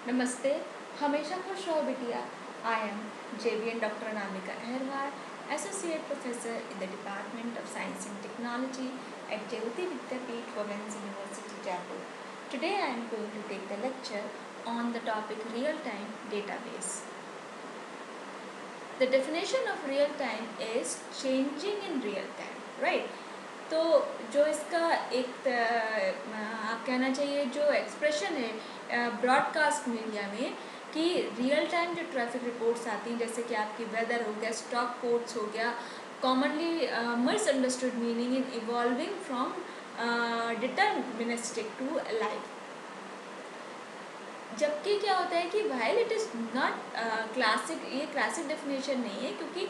नमस्ते। हमेशा खुश रहो बिटिया। I am JVN Dr. Anamika Aherwal, Associate Professor in the Department of Science and Technology at Jayoti Vidyapeeth Women's University, Jaipur. Today I am going to take the lecture on the topic real-time database. The definition of real-time is changing in real time, right? तो जो इसका एक आप कहना चाहिए जो expression है broadcast media में कि रियल टाइम जो ट्रैफिक रिपोर्ट्स आती हैं, जैसे कि आपकी वेदर हो गया, स्टॉक कोड्स हो गया, commonly misunderstood meaning in evolving from deterministic to life. जबकि क्या होता है कि while it is not classic, ये क्लासिक डेफिनेशन नहीं है, क्योंकि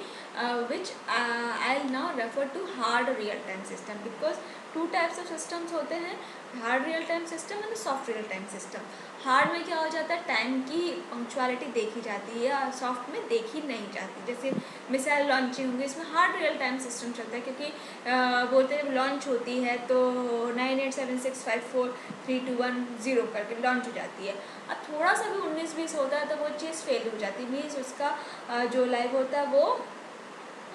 which I now refer to hard real time system, because two types of systems होते हैं, hard real time system and soft real time system. Hard में क्या हो जाता है, टाइम की पंक्चुअलिटी देखी जाती है, और सॉफ्ट में देखी नहीं जाती। जैसे मिसाइल लॉन्चिंग होगी, इसमें हार्ड रियल टाइम सिस्टम चलता है, क्योंकि बोलते हैं लॉन्च होती है तो 9876543210 करके लॉन्च हो जाती है। अब थोड़ा सा भी 19-20 होता है तो वो चीज़ फेल हो जाती है, मीन्स उसका जो लाइव होता है वो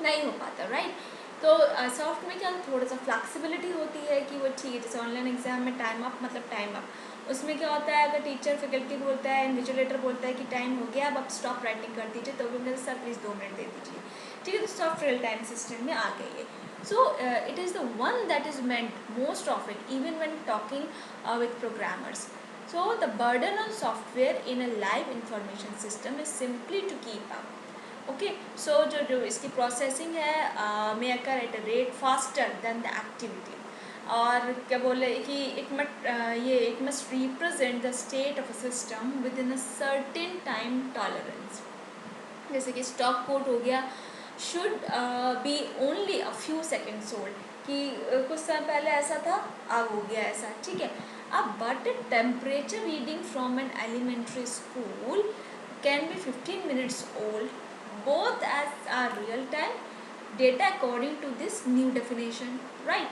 नहीं हो पाता, राइट। तो सॉफ्ट में क्या थोड़ा सा फ्लैक्सिबिलिटी होती है कि वो ठीक है, जैसे ऑनलाइन एग्जाम में टाइम अप मतलब टाइम अप, उसमें क्या होता है, अगर टीचर फैकल्टी बोलता है, इन्विजिलेटर बोलता है कि टाइम हो गया, अब आप स्टॉप राइटिंग कर दीजिए, तो भी सर प्लीज़ 2 मिनट दे दीजिए, ठीक है। तो सॉफ्ट रियल टाइम सिस्टम में आ गई है। So it is the one that is meant most of it even when talking with programmers. So the burden on software in a live information system is simply to keep up. Okay, so जो इसकी processing है may occur at a rate faster than the activity, और क्या बोले कि it must represent the state of a system within a certain time tolerance. जैसे कि stock code हो गया, should be only a few seconds old, कि कुछ समय पहले ऐसा था, अब हो गया ऐसा, ठीक है। अब but temperature reading from an elementary school can be 15 minutes old, both as are real time data according to this new definition, right।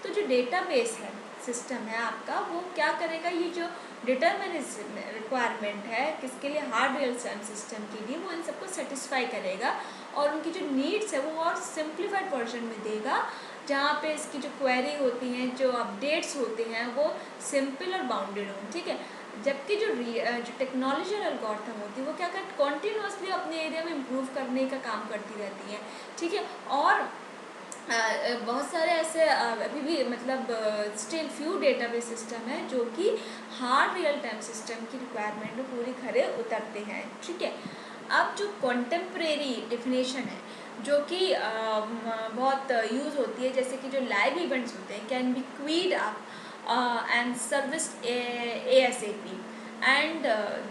तो जो डेटाबेस है, सिस्टम है आपका, वो क्या करेगा, ये जो डिटर्मिनिज्म रिक्वायरमेंट है किसके लिए, हार्ड रियल टाइम सिस्टम के लिए, वो इन सबको सेटिस्फाई करेगा और उनकी जो नीड्स है वो और सिंप्लीफाइड वर्जन में देगा, जहाँ पे इसकी जो क्वेरी होती हैं, जो अपडेट्स होते हैं, वो सिंपल और बाउंडेड हों, ठीक है। जबकि जो टेक्नोलॉजिकल एल्गोरिथम होती है वो क्या करती, कॉन्टीन्यूसली अपने एरिया में इम्प्रूव करने का काम करती रहती हैं, ठीक है। और बहुत सारे ऐसे अभी भी मतलब स्टिल फ्यू डेटाबेस सिस्टम है जो कि हार्ड रियल टाइम सिस्टम की रिक्वायरमेंट को पूरी खरे उतरते हैं, ठीक है। अब जो कॉन्टेम्प्रेरी डेफिनेशन है जो कि बहुत यूज़ होती है, जैसे कि जो लाइव इवेंट्स होते हैं can be Kwid up and serviced ASAP, and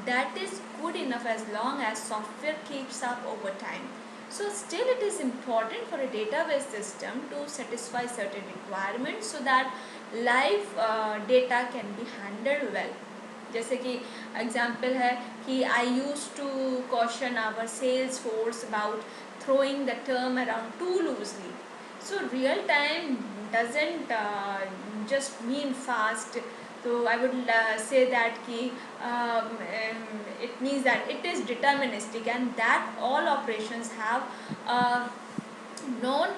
that is good enough as long as software keeps up over time. So still it is important for a database system to satisfy certain requirements so that live data can be handled well. जैसे कि example है कि I use to caution our sales force about throwing the term around too loosely. So real time doesn't just mean fast. So I would say that it means that it is deterministic and that all operations have known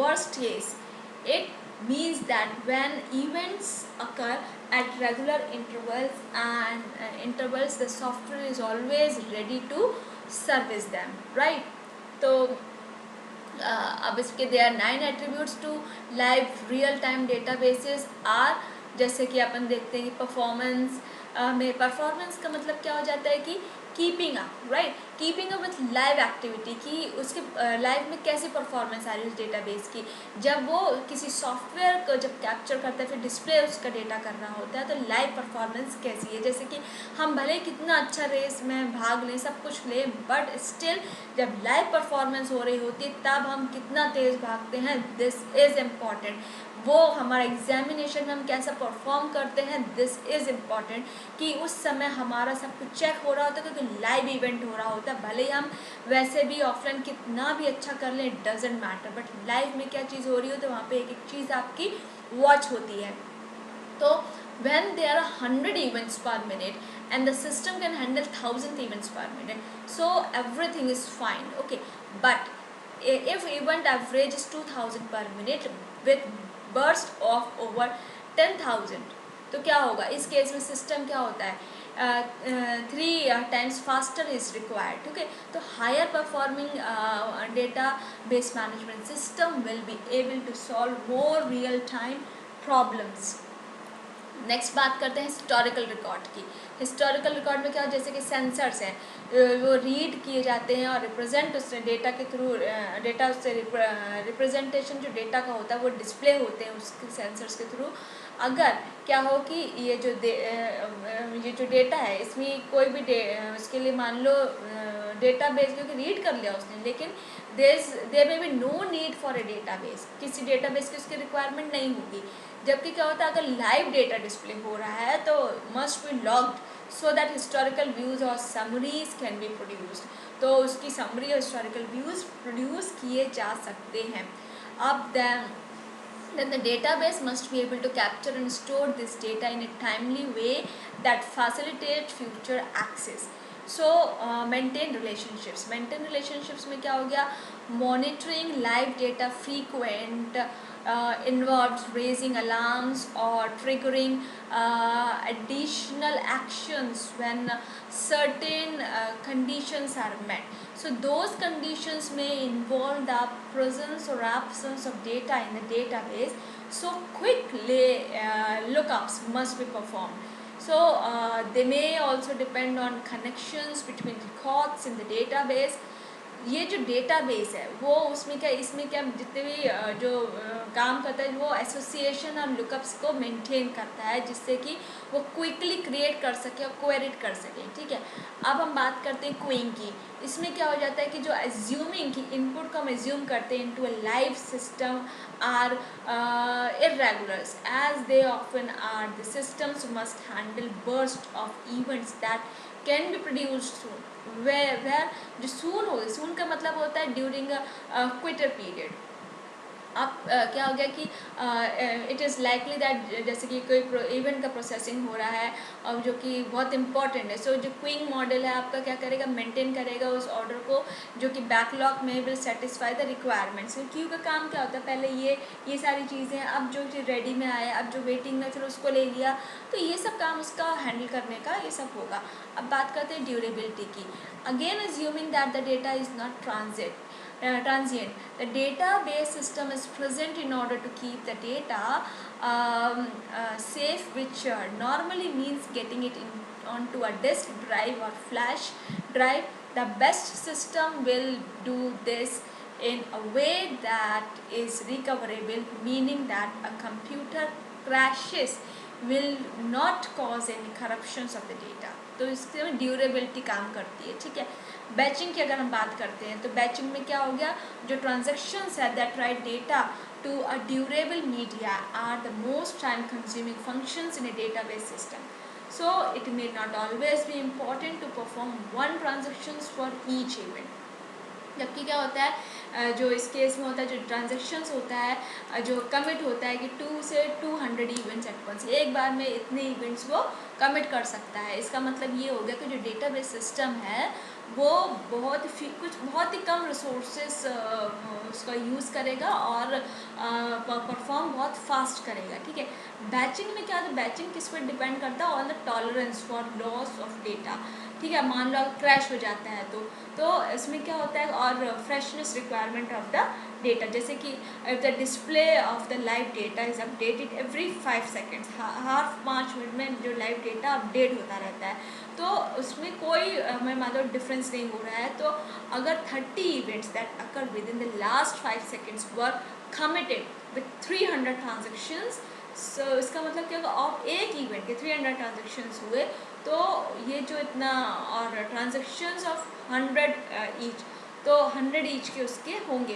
worst case. It means that when events occur at regular intervals, the software is always ready to service them, right। तो अब इसके they are 9 attributes to live real time databases are, जैसे कि अपन देखते हैं कि performance में, performance का मतलब क्या हो जाता है कि keeping up, right, keeping up with live activity, कि उसके लाइव में कैसी परफॉर्मेंस आ रही है उस डेटाबेस की। जब वो किसी सॉफ्टवेयर को जब कैप्चर करता है, फिर डिस्प्ले उसका डेटा करना होता है, तो लाइव परफॉर्मेंस कैसी है। जैसे कि हम भले कितना अच्छा रेस में भाग लें, सब कुछ लें, बट स्टिल जब लाइव परफॉर्मेंस हो रही होती है तब हम कितना तेज़ भागते हैं, दिस इज़ इम्पॉर्टेंट। वो हमारा एग्जामिनेशन में हम कैसा परफॉर्म करते हैं, दिस इज़ इम्पॉर्टेंट, कि उस समय हमारा सब कुछ चेक हो रहा होता है, क्योंकि लाइव इवेंट हो रहा होता है। भले ही हम वैसे भी ऑफलाइन कितना भी अच्छा कर लें, it doesn't matter, but live में क्या चीज़ हो रही हो तो वहाँ पे एक एक चीज़ आपकी वॉच होती है। तो when there are 100 events per minute and the system can handle 1000 events per minute, so everything is fine. Okay, but if event average is 2000 per minute with burst of over 10,000, तो क्या होगा इस case में? System क्या होता है, 3 times faster is required. Okay, तो higher performing data based management system will be able to solve more real time problems. Next बात करते हैं हिस्टोरिकल रिकॉर्ड की. हिस्टोरिकल रिकॉर्ड में क्या हो, जैसे कि सेंसर्स हैं, वो रीड किए जाते हैं और रिप्रेजेंट उससे डेटा के थ्रू, डेटा उससे रिप्रेजेंटेशन जो डेटा का होता है वो डिस्प्ले होते हैं उसके सेंसर्स के थ्रू. अगर क्या हो कि ये जो डेटा है इसमें कोई भी उसके लिए मान लो डेटाबेस क्योंकि रीड कर लिया उसने, लेकिन there may be no need for a database, किसी डेटाबेस की उसकी रिक्वायरमेंट नहीं होगी. जबकि क्या होता है, अगर लाइव डेटा डिस्प्ले हो रहा है तो must be logged so that historical views और समरीज कैन बी प्रोड्यूस्ड. तो उसकी समरी और हिस्टोरिकल व्यूज प्रोड्यूस किए जा सकते हैं. अब then the database must be able to capture and store this data in a timely way that facilitate future access. So maintain relationships. Maintain relationships में क्या हो गया, monitoring live data frequent involves raising alarms or triggering additional actions when certain conditions are met. So those conditions may involve the presence or absence of data in the database. So quick lookups must be performed. So they may also depend on connections between records in the database. ये जो database है वो उसमें क्या, इसमें क्या जितने भी जो काम करता है वो एसोसिएशन और लुकअप्स को मेंटेन करता है जिससे कि वो क्विकली क्रिएट कर सके और क्वेरिट कर सके. ठीक है, अब हम बात करते हैं क्वीइंग की. इसमें क्या हो जाता है कि जो एज्यूमिंग की इनपुट को हम एज्यूम करते हैं into a live system are irregulars as they often are. The systems must handle burst of events that can be produced soon. where जो soon हो, soon का मतलब होता है during a quitter period. अब क्या हो गया कि इट इज़ लाइकली दैट जैसे कि कोई इवेंट का प्रोसेसिंग हो रहा है और जो कि बहुत इंपॉर्टेंट है. सो जो क्वीइंग मॉडल है आपका क्या करेगा, मेंटेन करेगा उस ऑर्डर को जो कि बैकलॉग में will satisfy the requirements. Q का काम क्या होता है, पहले ये सारी चीज़ें, अब जो चीज़ रेडी में आया, अब जो वेटिंग में फिर उसको ले लिया, तो ये सब काम उसका हैंडल करने का ये सब होगा. अब बात करते हैं ड्यूरेबिलिटी की. Again assuming that the data is not transient. The database system is present in order to keep the data safe, which normally means getting it onto a disk drive or flash drive. The best system will do this in a way that is recoverable, meaning that a computer crashes will not cause any corruptions of the data. तो इसके में durability काम करती है. ठीक है, batching की अगर हम बात करते हैं तो बैचिंग में क्या हो गया, जो ट्रांजेक्शन्स है that write data to a durable media are the most time consuming functions in a database system. So it may not always be important to perform one transactions for each event. जबकि क्या होता है, जो इस case में होता है, जो ट्रांजेक्शन्स होता है, जो कमिट होता है कि 2 से 200 इवेंट्स एट वंस, एक बार में इतने इवेंट्स वो कमिट कर सकता है. इसका मतलब ये हो गया कि जो डेटाबेस सिस्टम है वो बहुत ही कम रिसोर्सेस उसका यूज़ करेगा और परफॉर्म बहुत फास्ट करेगा. ठीक है, बैचिंग में क्या है, बैचिंग किस पर डिपेंड करता है, on the tolerance for loss of data. ठीक है, मान लो क्रैश हो जाता है तो इसमें क्या होता है, और freshness requirement of the data, जैसे कि the display of the live data is updated every 5 seconds. Her 5 minute में जो लाइव डेटा अपडेट होता रहता है, तो उसमें कोई मैं मान लो डिफरेंस नहीं हो रहा है. तो अगर 30 events that occur within the last 5 seconds were committed with 300 transactions, so इसका मतलब क्या होगा, और एक इवेंट के 300 ट्रांजेक्शन्स हुए तो ये जो इतना, और ट्रांजेक्शन्स ऑफ 100 ईच, तो 100 ईच के उसके होंगे.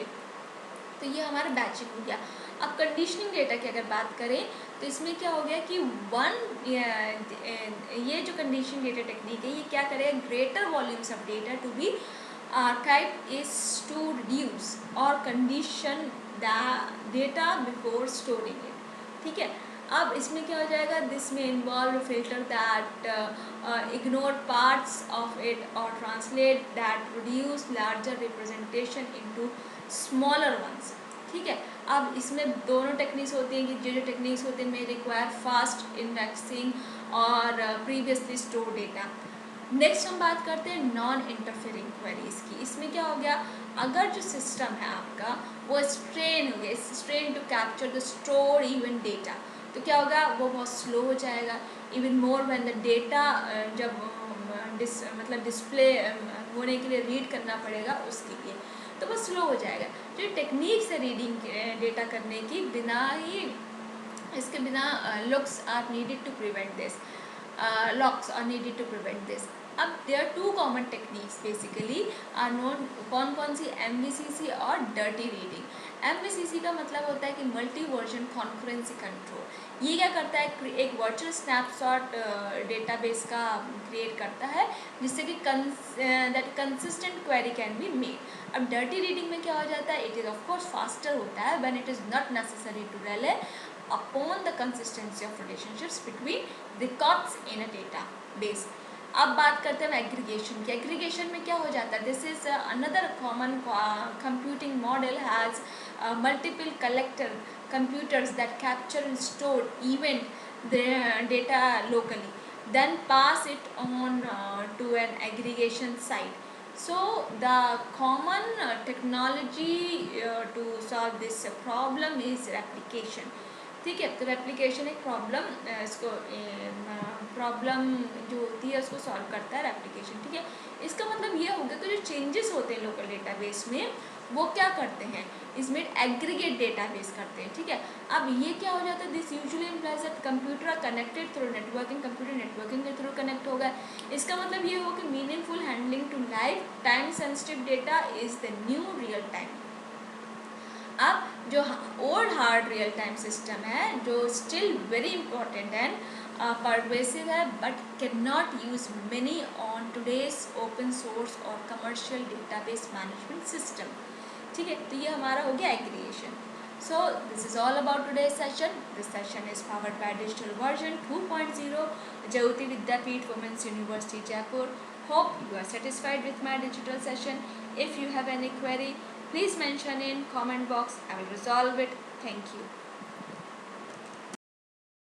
तो ये हमारा बैचिंग हो गया. अब कंडीशनिंग डेटा की अगर बात करें तो इसमें क्या हो गया कि ये जो कंडीशनिंग डेटा टेक्निक है ये क्या करेगा, greater volumes of data to be archive is to reduce और condition the data before storing it. ठीक है, अब इसमें क्या हो जाएगा, दिस में involve filter that ignore parts of it और translate that produce larger representation into smaller ones. ठीक है, अब इसमें दोनों टेक्निक्स होती हैं कि जो टेक्निक्स होते हैं मे रिक्वायर फास्ट इंडेक्सिंग और प्रीवियसली स्टोर डेटा। नेक्स्ट हम बात करते हैं नॉन इंटरफेरिंग क्वेरीज की। इसमें क्या हो गया, अगर जो सिस्टम है आपका वो स्ट्रेन हो गया, strain to capture the store even data, तो क्या होगा, वो बहुत स्लो हो जाएगा। Even more when the data जब मतलब डिस्प्ले होने के लिए रीड करना पड़ेगा उसके लिए, तो वो स्लो हो जाएगा। जो टेक्निक्स है रीडिंग डेटा करने की, बिना ही इसके बिना locks are needed to prevent this, locks are needed to prevent this. अब there are two common techniques basically are known, कौन कौन सी, MVCC और डर्टी रीडिंग। MVCC का मतलब होता है कि मल्टी वर्जन कॉन्करेंसी कंट्रोल। ये क्या करता है, एक वर्चुअल स्नैपशॉट डेटाबेस का क्रिएट करता है जिससे कि that consistent query can be made. अब डर्टी रीडिंग में क्या हो जाता है, it is of course faster होता है when it is not necessary to rely upon the consistency of relationships between records in a database। अब बात करते हैं एग्रीगेशन की। एग्रीगेशन में क्या हो जाता है, this is another common computing model has multiple collector computers that capture and store event data locally, then pass it on to an aggregation site. So the common technology to solve this problem is replication। ठीक है, तो replication एक problem इसको problem जो होती है उसको solve करता है रेप्लिकेशन। ठीक है, इसका मतलब ये होगा कि जो चेंजेस होते हैं लोकल डेटाबेस में वो क्या करते हैं, इसमें एग्रीगेट डेटाबेस करते हैं। ठीक है, अब ये क्या हो जाता है, this usually implies that computer are connected through networking, computer networking के थ्रू कनेक्ट होगा। इसका मतलब ये होगा कि meaningful handling to live time sensitive data is the new real time. अब जो old hard real time system है जो still very important and pervasive है but can not use many on today's open source और commercial database management system. ठीक है, तो ये हमारा हो गया aggregation. So this is all about today's session. This session is powered by digital version 2.0 Jayoti Vidyapeeth Women's University Jaipur. Hope you are satisfied with my digital session. If you have any query, please mention in comment box. I will resolve it. Thank you.